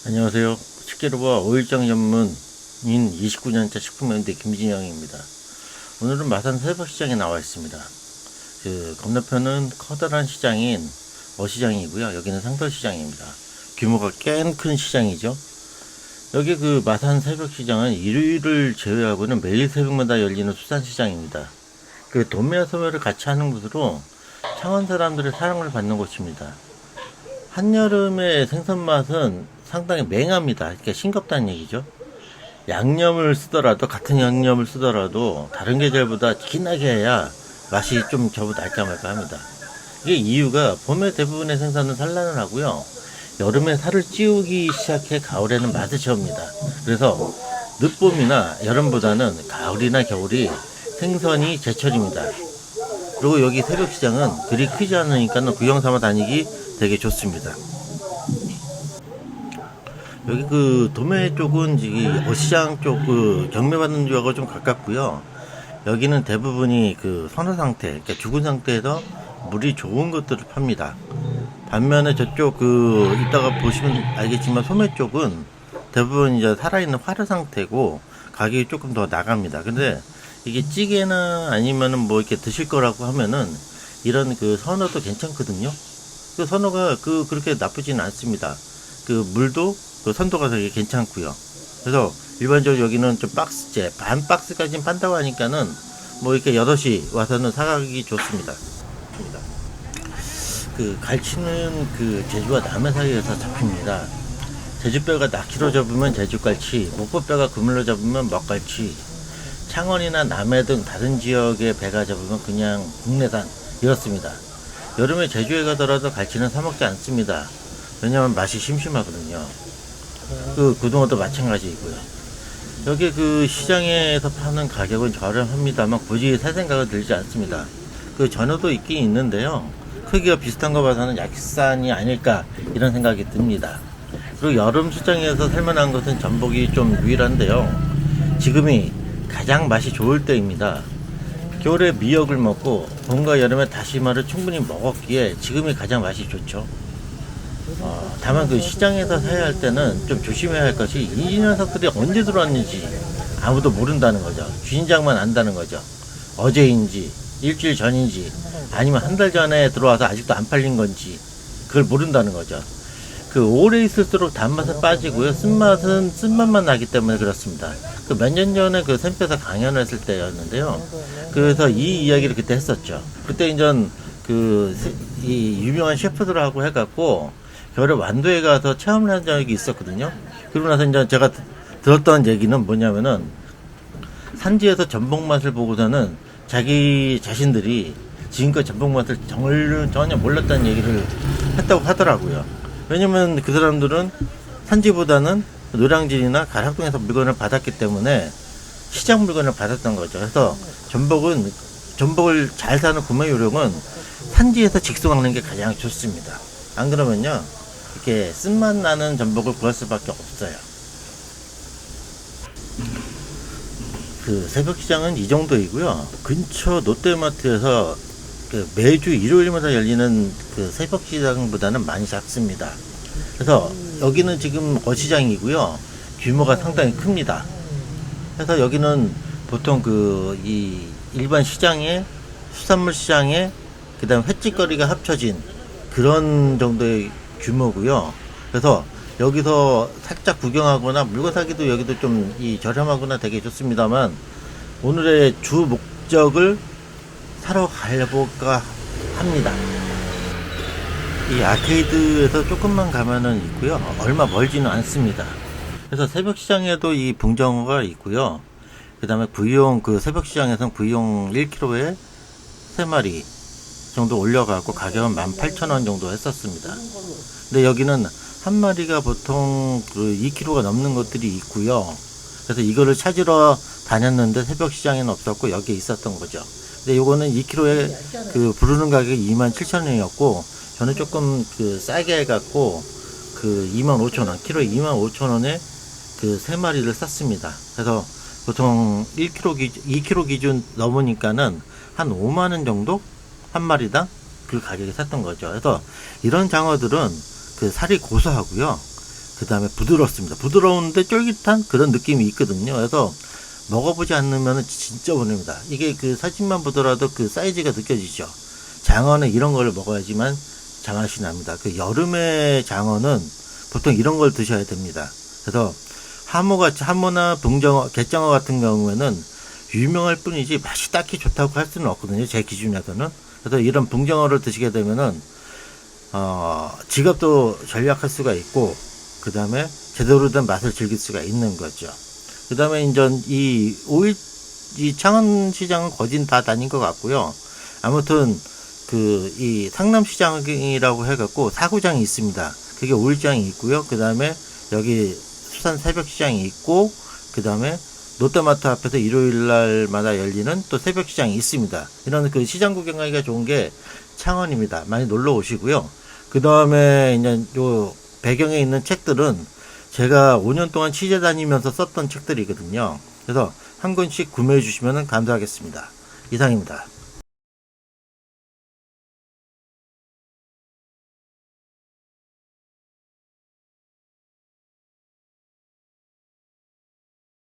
안녕하세요. 식재료와 오일장 전문인 29년차 식품MD 김진영입니다. 오늘은 마산 새벽시장에 나와 있습니다. 건너편은 커다란 시장인 어시장이고요. 여기는 상설시장입니다. 규모가 꽤 큰 시장이죠. 여기 마산 새벽시장은 일요일을 제외하고는 매일 새벽마다 열리는 수산시장입니다. 도매와 소매를 같이 하는 곳으로 창원 사람들의 사랑을 받는 곳입니다. 한여름의 생선 맛은 상당히 맹합니다. 그러니까 싱겁다는 얘기죠. 양념을 쓰더라도, 같은 양념을 쓰더라도 다른 계절보다 진하게 해야 맛이 좀 저보다 날까 말까 합니다. 이게 이유가 봄에 대부분의 생선은 산란을 하고요. 여름에 살을 찌우기 시작해 가을에는 맛을 채웁니다. 그래서 늦봄이나 여름보다는 가을이나 겨울이 생선이 제철입니다. 그리고 여기 새벽시장은 그리 크지 않으니까 구경 삼아 다니기 되게 좋습니다. 여기 도매 쪽은 어시장 쪽 경매받는 지역하고 좀 가깝고요. 여기는 대부분이 선어 상태, 그러니까 죽은 상태에서 물이 좋은 것들을 팝니다. 반면에 저쪽 이따가 보시면 알겠지만 소매 쪽은 대부분 이제 살아있는 화르 상태고 가격이 조금 더 나갑니다. 근데 이게 찌개나 아니면은 뭐 이렇게 드실 거라고 하면은 이런 선어도 괜찮거든요. 선어가 그렇게 나쁘지는 않습니다. 물도 선도가 되게 괜찮고요. 그래서 일반적으로 여기는 좀 박스째, 반 박스까지는 판다고 하니까는 뭐 이렇게 8시 와서는 사가기 좋습니다. 갈치는 제주와 남해 사이에서 잡힙니다. 제주뼈가 낚시로 잡으면 제주갈치, 목포뼈가 그물로 잡으면 먹갈치, 창원이나 남해 등 다른 지역의 배가 잡으면 그냥 국내산 이렇습니다. 여름에 제주에 가더라도 갈치는 사 먹지 않습니다. 왜냐하면 맛이 심심하거든요. 고등어도 마찬가지이고요. 여기 시장에서 파는 가격은 저렴합니다만 굳이 살 생각은 들지 않습니다. 전어도 있긴 있는데요. 크기가 비슷한 거 봐서는 약산이 아닐까 이런 생각이 듭니다. 그리고 여름 시장에서 살만한 것은 전복이 좀 유일한데요. 지금이 가장 맛이 좋을 때입니다. 겨울에 미역을 먹고 봄과 여름에 다시마를 충분히 먹었기에 지금이 가장 맛이 좋죠. 다만 시장에서 사야 할 때는 좀 조심해야 할 것이 이 녀석들이 언제 들어왔는지 아무도 모른다는 거죠. 주인장만 안다는 거죠. 어제인지 일주일 전인지 아니면 한 달 전에 들어와서 아직도 안 팔린 건지 그걸 모른다는 거죠. 오래 있을수록 단맛은 빠지고요. 쓴맛은 쓴맛만 나기 때문에 그렇습니다. 몇 년 전에 샘표에서 강연을 했을 때였는데요. 그래서 이 이야기를 그때 했었죠. 그때 이제 이 유명한 셰프들하고 해갖고 겨울에 완도에 가서 체험을 한 적이 있었거든요. 그러고 나서 이제 제가 들었던 얘기는 뭐냐면은 산지에서 전복 맛을 보고서는 자기 자신들이 지금껏 전복 맛을 전혀 몰랐다는 얘기를 했다고 하더라고요. 왜냐면 그 사람들은 산지보다는 노량진이나 가락동에서 물건을 받았기 때문에 시장 물건을 받았던 거죠. 그래서 전복을 잘 사는 구매 요령은 산지에서 직송하는 게 가장 좋습니다. 안 그러면요, 이렇게 쓴맛 나는 전복을 구할 수밖에 없어요. 새벽시장은 이 정도이고요. 근처 롯데마트에서 매주 일요일마다 열리는 새벽시장보다는 많이 작습니다. 그래서 여기는 지금 어시장이고요. 규모가 상당히 큽니다. 그래서 여기는 보통 이 일반 시장에 수산물 시장에 그다음 횟집거리가 합쳐진 그런 정도의 규모고요. 그래서 여기서 살짝 구경하거나 물건 사기도 여기도 좀 저렴하거나 되게 좋습니다만 오늘의 주 목적을 사러 가볼까 합니다. 이 아케이드에서 조금만 가면은 있고요. 얼마 멀지는 않습니다. 그래서 새벽시장에도 이 붕장어가 있고요. 그 다음에 구이용 새벽시장에서는 구이용 1kg에 3마리 정도 올려가고 가격은 18,000원 정도 했었습니다. 근데 여기는 한 마리가 보통 2kg가 넘는 것들이 있고요. 그래서 이거를 찾으러 다녔는데 새벽시장에는 없었고 여기에 있었던 거죠. 근데 요거는 2kg에 부르는 가격이 27,000원이었고 저는 조금 싸게 해갖고 25,000원, 키로에 25,000원에 3마리를 샀습니다. 그래서 보통 2kg 기준 넘으니까는 한 5만원 정도? 한 마리당 그 가격에 샀던 거죠. 그래서 이런 장어들은 살이 고소하고요. 그 다음에 부드럽습니다. 부드러운데 쫄깃한 그런 느낌이 있거든요. 그래서 먹어보지 않으면 진짜 보냅니다. 이게 그 사진만 보더라도 그 사이즈가 느껴지죠. 장어는 이런 걸 먹어야지만 장맛이 납니다. 그 여름의 장어는 보통 이런 걸 드셔야 됩니다. 그래서 하모나 붕장어, 갯장어 같은 경우에는 유명할 뿐이지 맛이 딱히 좋다고 할 수는 없거든요. 제 기준에서는. 그래서 이런 붕장어를 드시게 되면은 지갑도 절약할 수가 있고, 그 다음에 제대로 된 맛을 즐길 수가 있는 거죠. 그 다음에 이제 이 창원시장은 거진 다 다닌 것 같고요. 아무튼 이 상남시장이라고 해갖고 사구장이 있습니다. 그게 5일장이 있고요. 그 다음에 여기 수산 새벽시장이 있고, 그 다음에 롯데마트 앞에서 일요일날마다 열리는 또 새벽시장이 있습니다. 이런 그 시장 구경하기가 좋은 게 창원입니다. 많이 놀러 오시고요. 그 다음에 이제 요 배경에 있는 책들은 제가 5년 동안 취재 다니면서 썼던 책들이거든요. 그래서 한 권씩 구매해 주시면 감사하겠습니다. 이상입니다.